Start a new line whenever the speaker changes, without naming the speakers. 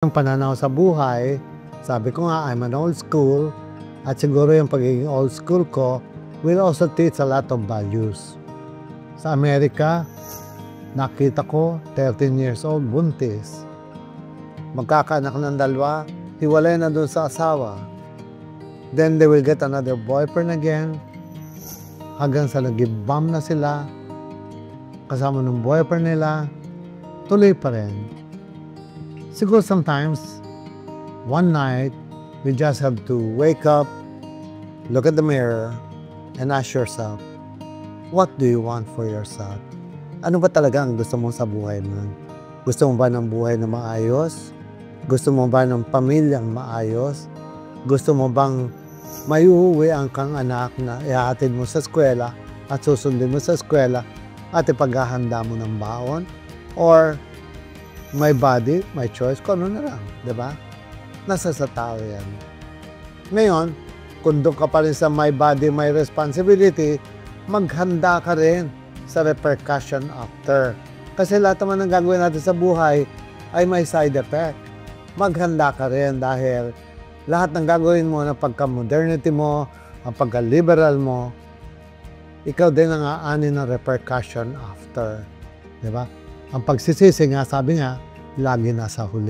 Ang pananaw sa buhay, sabi ko nga, I'm an old school, at siguro yung pagiging old school ko will also teach a lot of values. Sa Amerika, nakita ko, 13 years old, buntis. Magkakaanak ng dalawa, hiwalay na dun sa asawa. Then they will get another boyfriend again, hanggang sa nag-bomb na sila, kasama ng boyfriend nila, tuloy pa rin. Siguro sometimes, one night, you just have to wake up, look at the mirror, and ask yourself, what do you want for yourself? Ano ba talaga ang gusto mo sa buhay mo? Gusto mo ba ng buhay na maayos? Gusto mo ba ng pamilyang maayos? Gusto mo bang may uuwi ang kang anak na ihahatid mo sa eskwela at susundin mo sa eskwela at ipaghahanda mo ng baon? Or my body, my choice, kung ano na lang, di ba? Nasa sa tao yan. Ngayon, kung doon ka pa rin sa my body, my responsibility, maghanda ka rin sa repercussion after. Kasi lahat naman ng gagawin natin sa buhay ay may side effect. Maghanda ka rin dahil lahat ng gagawin mo na pagka-modernity mo, ang pagka-liberal mo, ikaw din ang aanin ng repercussion after. Di ba? Ang pagsisisi nga, sabi nga, lagi nasa huli.